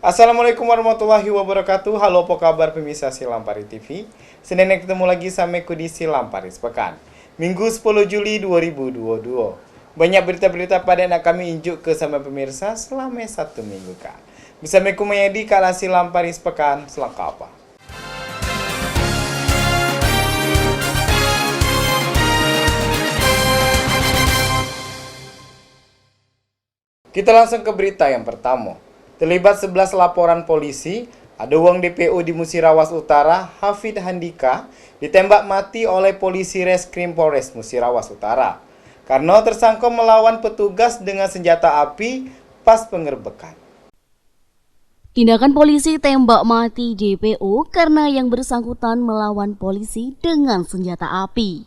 Assalamualaikum warahmatullahi wabarakatuh. Halo, apa kabar pemirsa Silampari TV? Senin ketemu lagi sama aku di Silampari Sepekan. Minggu 10 Juli 2022. Banyak berita-berita pada nak kami injuk ke sama pemirsa selama satu minggu kak. Bersama aku Mayadi kala Silampari Sepekan selengkap apa? Kita langsung ke berita yang pertama. Terlibat 11 laporan polisi, ada uang DPO di Musirawas Utara, Hafid Handika, ditembak mati oleh polisi Reskrim Polres Musirawas Utara karena tersangka melawan petugas dengan senjata api pas penggerbekan. Tindakan polisi tembak mati DPO karena yang bersangkutan melawan polisi dengan senjata api.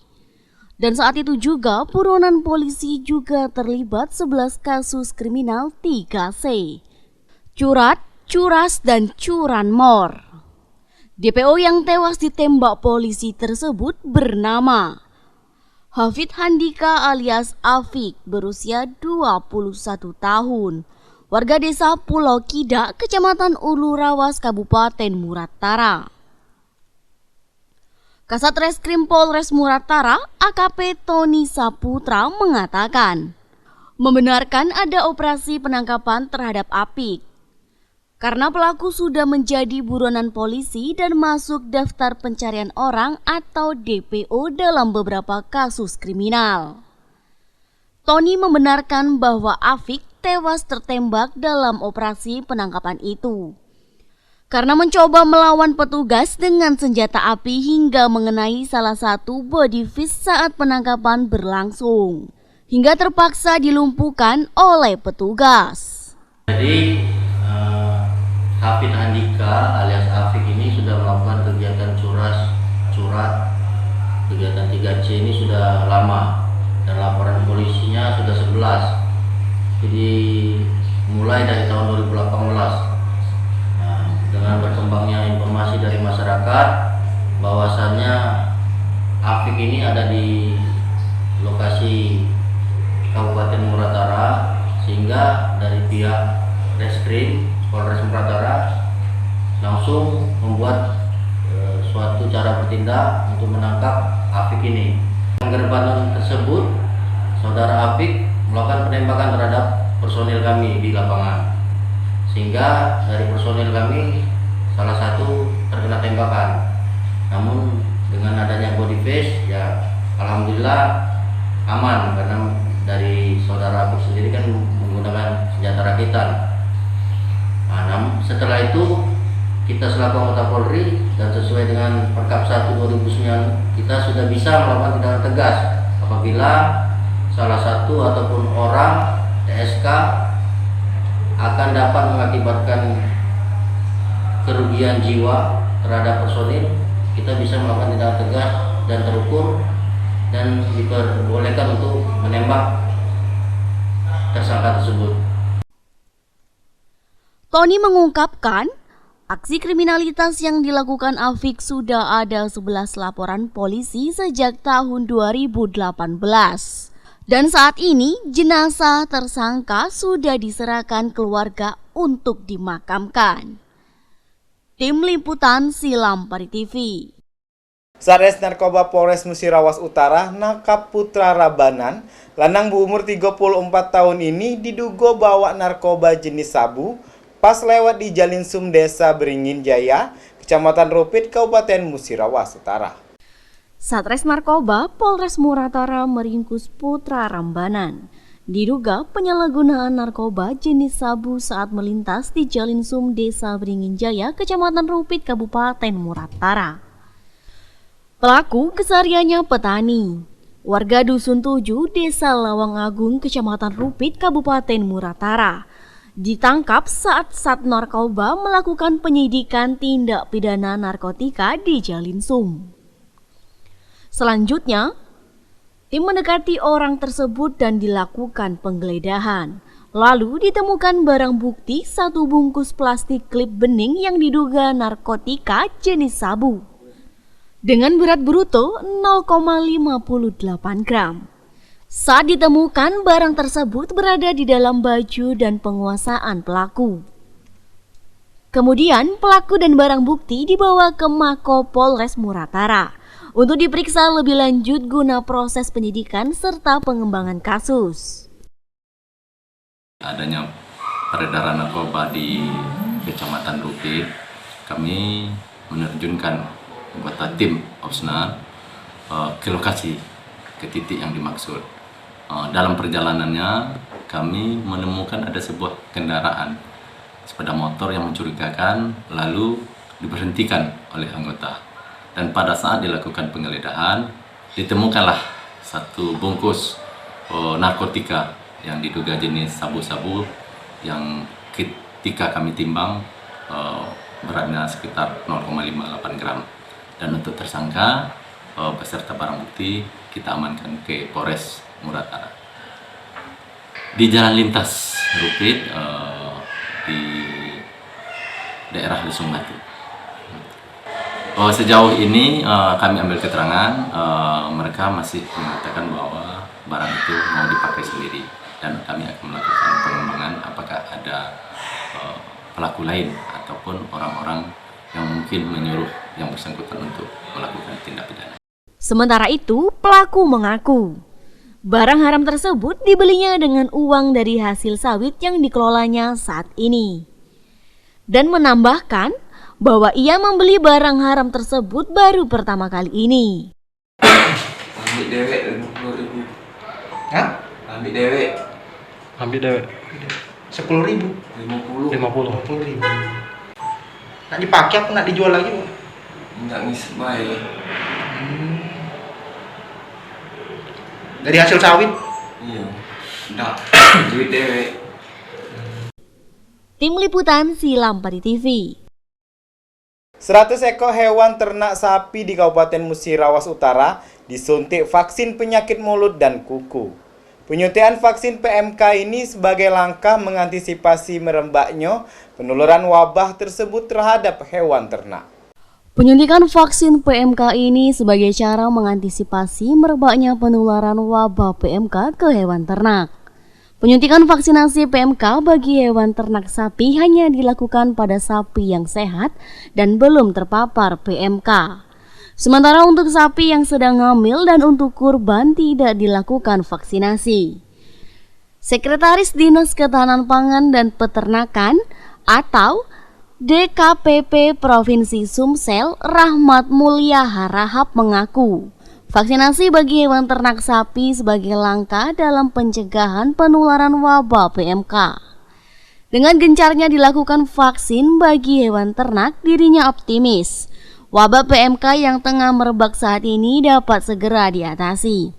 Dan saat itu juga buronan polisi juga terlibat 11 kasus kriminal 3C. Curat, curas, dan curanmor. DPO yang tewas ditembak polisi tersebut bernama Hafid Handika alias Afik, berusia 21 tahun, warga desa Pulau Kidak, Kecamatan Ulu Rawas, Kabupaten Muratara. Kasat Reskrim Polres Muratara, AKP Tony Saputra mengatakan, membenarkan ada operasi penangkapan terhadap Afik karena pelaku sudah menjadi buronan polisi dan masuk daftar pencarian orang atau DPO dalam beberapa kasus kriminal. Tony membenarkan bahwa Afik tewas tertembak dalam operasi penangkapan itu karena mencoba melawan petugas dengan senjata api hingga mengenai salah satu body fish saat penangkapan berlangsung, hingga terpaksa dilumpuhkan oleh petugas. Jadi Hafid Handika alias Afik ini sudah melakukan kegiatan curat, kegiatan 3C ini sudah lama dan laporan polisinya sudah 11. Jadi mulai dari tahun 2018. Dengan berkembangnya informasi dari masyarakat bahwasannya Afik ini ada di lokasi Kabupaten Muratara, sehingga dari pihak Reskrim Polres Muratara langsung membuat suatu cara bertindak untuk menangkap Afik ini. Penggerbekan tersebut, saudara Afik melakukan penembakan terhadap personil kami di lapangan, sehingga dari personil kami salah satu terkena tembakan. Namun dengan adanya body face, ya alhamdulillah aman, karena dari saudara Afik sendiri kan menggunakan senjata rakitan. Namun setelah itu kita selaku anggota Polri dan sesuai dengan Perkap 1 2009 kita sudah bisa melakukan tindakan tegas apabila salah satu ataupun orang TSK akan dapat mengakibatkan kerugian jiwa terhadap personil. Kita bisa melakukan tindakan tegas dan terukur dan diperbolehkan untuk menembak tersangka tersebut. Tony mengungkapkan, aksi kriminalitas yang dilakukan Afik sudah ada 11 laporan polisi sejak tahun 2018. Dan saat ini jenazah tersangka sudah diserahkan keluarga untuk dimakamkan. Tim Liputan Silampari TV. Satres Narkoba Polres Musirawas Utara nangkap Putra Rabanan, lanang berumur 34 tahun ini diduga bawa narkoba jenis sabu pas lewat di Jalin Sum Desa Beringin Jaya, Kecamatan Rupit, Kabupaten Musirawas Utara. Satres Narkoba Polres Muratara meringkus Putra Rambanan. Diduga penyalahgunaan narkoba jenis sabu saat melintas di Jalin Sum Desa Beringin Jaya, Kecamatan Rupit, Kabupaten Muratara. Pelaku kesehariannya petani, warga Dusun 7, Desa Lawang Agung, Kecamatan Rupit, Kabupaten Muratara. Ditangkap saat Sat Narkoba melakukan penyidikan tindak pidana narkotika di Jalin Sum. Selanjutnya, tim mendekati orang tersebut dan dilakukan penggeledahan. Lalu ditemukan barang bukti 1 bungkus plastik klip bening yang diduga narkotika jenis sabu dengan berat bruto 0,58 gram. Saat ditemukan, barang tersebut berada di dalam baju dan penguasaan pelaku. Kemudian pelaku dan barang bukti dibawa ke Mako Polres Muratara untuk diperiksa lebih lanjut guna proses penyidikan serta pengembangan kasus. Adanya peredaran narkoba di Kecamatan Rukit, kami menerjunkan anggota tim Opsnal ke lokasi, ke titik yang dimaksud. Dalam perjalanannya kami menemukan ada sebuah kendaraan sepeda motor yang mencurigakan, lalu diberhentikan oleh anggota. Dan pada saat dilakukan penggeledahan, ditemukanlah satu bungkus narkotika yang diduga jenis sabu-sabu yang ketika kami timbang beratnya sekitar 0,58 gram. Dan untuk tersangka beserta barang bukti kita amankan ke Polres Muratara. Di jalan lintas Rukit di daerah Lesung Batu. Sejauh ini kami ambil keterangan, mereka masih mengatakan bahwa barang itu mau dipakai sendiri, dan kami akan melakukan pengembangan apakah ada pelaku lain ataupun orang-orang yang mungkin menyuruh yang bersangkutan untuk melakukan tindak pidana. Sementara itu, pelaku mengaku barang haram tersebut dibelinya dengan uang dari hasil sawit yang dikelolanya saat ini. Dan menambahkan bahwa ia membeli barang haram tersebut baru pertama kali ini. Ambil dewek 50.000. Hah? Ambil dewek Ambil dewek 10.000. 50. 50. Nak dipakai apa nak dijual lagi, Bang? Enggak ngisep baik. Dari hasil sawit. Iya. Enggak. Duit dewek. Tim Liputan Silampari TV. 100 ekor hewan ternak sapi di Kabupaten Musirawas Utara disuntik vaksin penyakit mulut dan kuku. Penyuntikan vaksin PMK ini sebagai langkah mengantisipasi merebaknya penularan wabah tersebut terhadap hewan ternak. Penyuntikan vaksin PMK ini sebagai cara mengantisipasi merebaknya penularan wabah PMK ke hewan ternak. Penyuntikan vaksinasi PMK bagi hewan ternak sapi hanya dilakukan pada sapi yang sehat dan belum terpapar PMK. Sementara untuk sapi yang sedang hamil dan untuk kurban tidak dilakukan vaksinasi. Sekretaris Dinas Ketahanan Pangan dan Peternakan atau DKPP Provinsi Sumsel, Rahmat Mulya Harahap mengaku, vaksinasi bagi hewan ternak sapi sebagai langkah dalam pencegahan penularan wabah PMK. Dengan gencarnya dilakukan vaksin bagi hewan ternak, dirinya optimis wabah PMK yang tengah merebak saat ini dapat segera diatasi,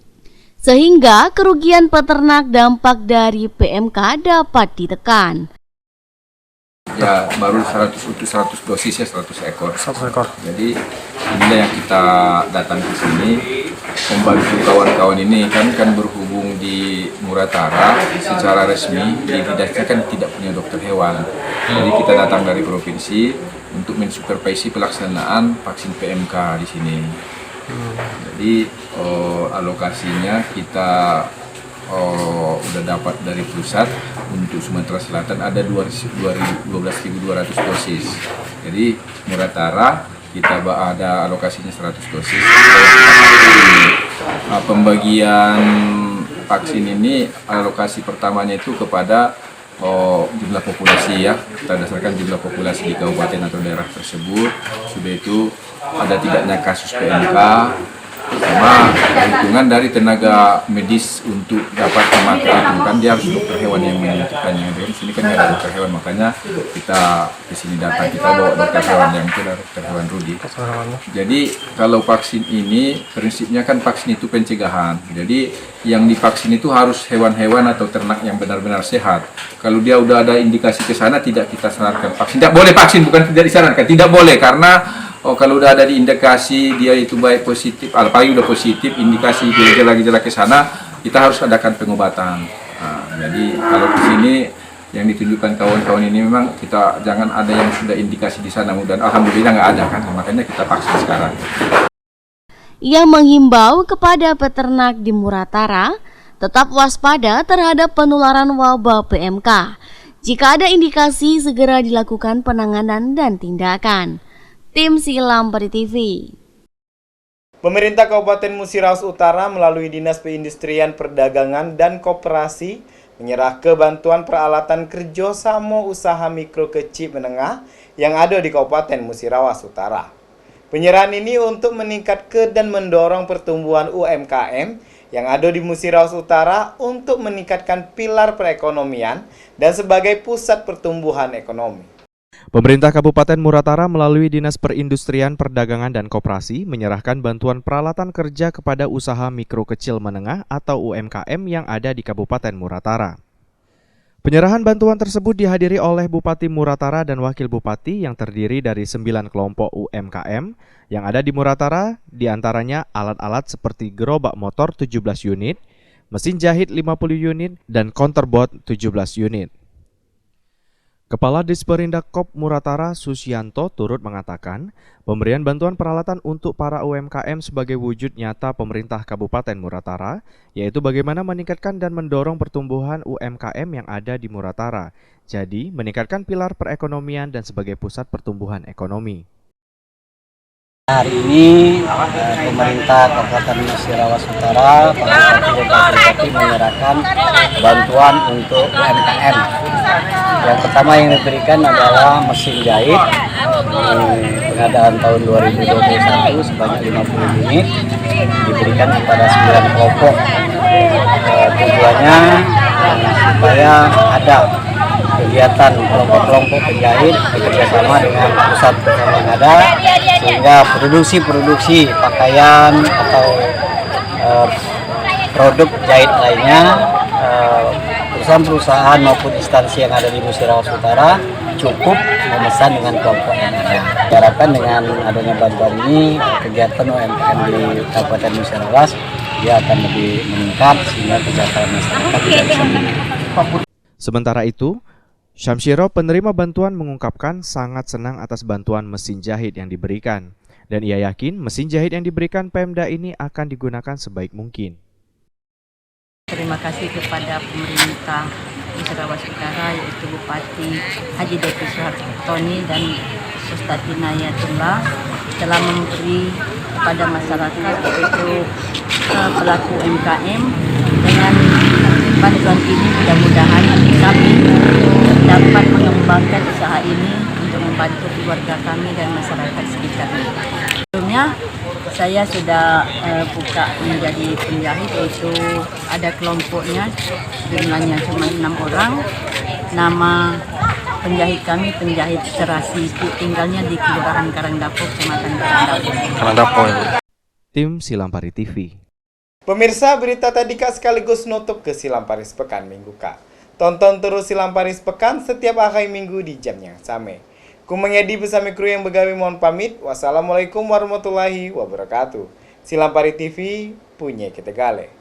sehingga kerugian peternak dampak dari PMK dapat ditekan. Ya baru 100 dosis ya 100 ekor. 100 ekor. Jadi inilah yang kita datang ke sini membantu kawan-kawan ini kan berhubung di Muratara secara resmi di Didasnya kan tidak punya dokter hewan. Jadi kita datang dari provinsi untuk mensupervisi pelaksanaan vaksin PMK di sini. Jadi alokasinya kita udah dapat dari pusat untuk Sumatera Selatan ada 12.200 dosis. Jadi Muratara kita ada alokasinya 100 dosis. Pembagian vaksin ini alokasi pertamanya itu kepada jumlah populasi ya, berdasarkan jumlah populasi di kabupaten atau daerah tersebut. Sudah itu ada tidaknya kasus PMK sama perhitungan dari tenaga medis untuk dapat memakai itu kan dia harus dokter hewan yang menyuntikkannya. Di sini kan ada dokter hewan, makanya kita di sini datang, kita bawa dokter hewan yang itu adalah dokter hewan Rudi. Jadi kalau vaksin ini prinsipnya kan vaksin itu pencegahan. Jadi yang divaksin itu harus hewan-hewan atau ternak yang benar-benar sehat. Kalau dia udah ada indikasi ke sana tidak kita sarankan vaksin. Tidak boleh vaksin, bukan tidak disarankan, tidak boleh karena kalau udah ada di indikasi dia itu baik positif, apalagi udah positif, indikasi gejala-gejala ke sana, kita harus adakan pengobatan. Jadi kalau di sini yang ditunjukkan kawan-kawan ini memang kita jangan ada yang sudah indikasi di sana, dan alhamdulillah nggak ada kan, makanya kita vaksin sekarang. Ia menghimbau kepada peternak di Muratara tetap waspada terhadap penularan wabah PMK. Jika ada indikasi, segera dilakukan penanganan dan tindakan. Tim Silam Pari TV. Pemerintah Kabupaten Musirawas Utara melalui Dinas Perindustrian Perdagangan dan Koperasi menyerahkan bantuan peralatan kerjasama usaha mikro kecil menengah yang ada di Kabupaten Musirawas Utara. Penyerahan ini untuk meningkatkan dan mendorong pertumbuhan UMKM yang ada di Musirawas Utara untuk meningkatkan pilar perekonomian dan sebagai pusat pertumbuhan ekonomi. Pemerintah Kabupaten Muratara melalui Dinas Perindustrian Perdagangan dan Koperasi menyerahkan bantuan peralatan kerja kepada usaha mikro kecil menengah atau UMKM yang ada di Kabupaten Muratara. Penyerahan bantuan tersebut dihadiri oleh Bupati Muratara dan Wakil Bupati yang terdiri dari 9 kelompok UMKM yang ada di Muratara, diantaranya alat-alat seperti gerobak motor 17 unit, mesin jahit 50 unit, dan counterboard 17 unit. Kepala Disperindak Kop Muratara Susianto turut mengatakan, pemberian bantuan peralatan untuk para UMKM sebagai wujud nyata pemerintah Kabupaten Muratara, yaitu bagaimana meningkatkan dan mendorong pertumbuhan UMKM yang ada di Muratara, jadi meningkatkan pilar perekonomian dan sebagai pusat pertumbuhan ekonomi. Hari ini pemerintah Kabupaten Musirawas Utara, para bupati menyerahkan bantuan untuk UMKM. Yang pertama yang diberikan adalah mesin jahit pengadaan tahun 2021 sebanyak 50 unit diberikan kepada 9 kelompok. Tujuannya supaya ada kegiatan kelompok-kelompok penjahit bekerjasama dengan pusat yang ada sehingga produksi pakaian atau produk jahit lainnya perusahaan-perusahaan maupun instansi yang ada di Musirawas Utara cukup memesan dengan kelompok yang ada. Diharapkan dengan adanya bantuan ini kegiatan UMKM di Kabupaten Musirawas dia akan lebih meningkat sehingga kesejahteraan masyarakat tidak bisa meningkat. Sementara itu, Syamsiro penerima bantuan mengungkapkan sangat senang atas bantuan mesin jahit yang diberikan. Dan ia yakin mesin jahit yang diberikan Pemda ini akan digunakan sebaik mungkin. Terima kasih kepada pemerintah Musirawas Utara yaitu Bupati Haji Devi Suhartoni dan Sustati Nayatullah telah memberi kepada masyarakat yaitu pelaku UMKM. Dengan bantuan ini mudah-mudahan kami dapat mengembangkan usaha ini untuk membantu keluarga kami dan masyarakat sekitar. Sebelumnya saya sudah buka menjadi penjahit, yaitu ada kelompoknya jumlahnya cuma 6 orang. Nama penjahit kami penjahit Serasi, tinggalnya di Kelurahan Karangdapo, Kecamatan Karangdapo. Tim Silam Pari TV. Pemirsa, berita tadi Kak sekaligus nutup ke Silam Paris Pekan Minggu Kak. Tonton terus Silam Paris Pekan setiap akhir minggu di jam yang sama. Ku mengedi bersama kru yang begawi mohon pamit. Wassalamualaikum warahmatullahi wabarakatuh. Silam Pari TV punya kita gale.